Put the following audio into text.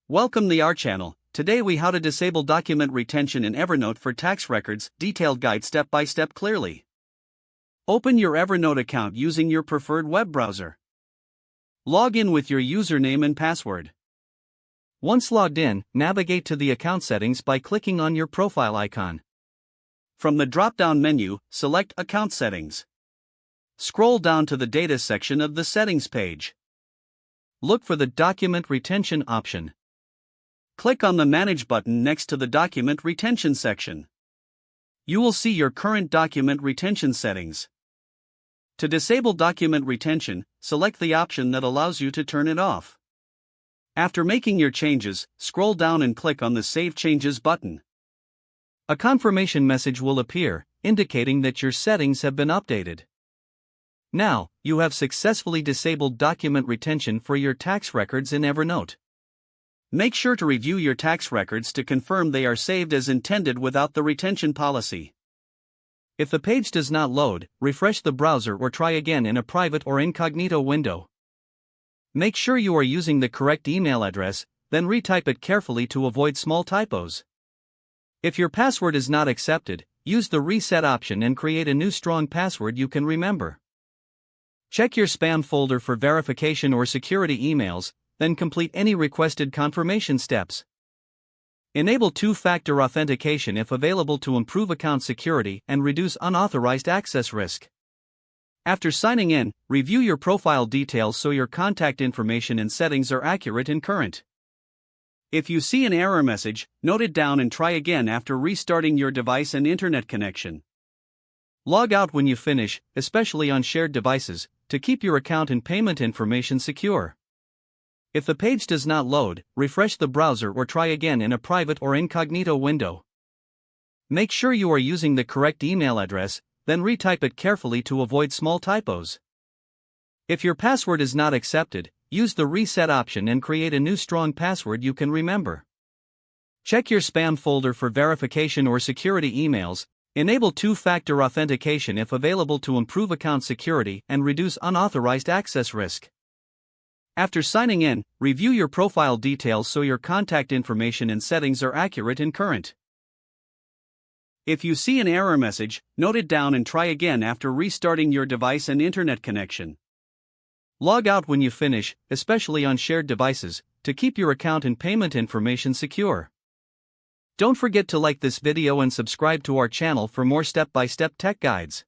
Welcome to our channel. Today we how to disable document retention in Evernote for tax records, detailed guide step by step clearly. Open your Evernote account using your preferred web browser. Log in with your username and password. Once logged in, navigate to the account settings by clicking on your profile icon. From the drop-down menu, select Account Settings. Scroll down to the Data section of the Settings page. Look for the Document Retention option. Click on the Manage button next to the Document Retention section. You will see your current document retention settings. To disable document retention, select the option that allows you to turn it off. After making your changes, scroll down and click on the Save Changes button. A confirmation message will appear, indicating that your settings have been updated. Now, you have successfully disabled document retention for your tax records in Evernote. Make sure to review your tax records to confirm they are saved as intended without the retention policy. If the page does not load, refresh the browser or try again in a private or incognito window. Make sure you are using the correct email address, then retype it carefully to avoid small typos. If your password is not accepted, use the reset option and create a new strong password you can remember. Check your spam folder for verification or security emails, then complete any requested confirmation steps. Enable two-factor authentication if available to improve account security and reduce unauthorized access risk. After signing in, review your profile details so your contact information and settings are accurate and current. If you see an error message, note it down and try again after restarting your device and internet connection. Log out when you finish, especially on shared devices, to keep your account and payment information secure. If the page does not load, refresh the browser or try again in a private or incognito window. Make sure you are using the correct email address, then retype it carefully to avoid small typos. If your password is not accepted, use the reset option and create a new strong password you can remember. Check your spam folder for verification or security emails. Enable two-factor authentication if available to improve account security and reduce unauthorized access risk. After signing in, review your profile details so your contact information and settings are accurate and current. If you see an error message, note it down and try again after restarting your device and internet connection. Log out when you finish, especially on shared devices, to keep your account and payment information secure. Don't forget to like this video and subscribe to our channel for more step-by-step tech guides.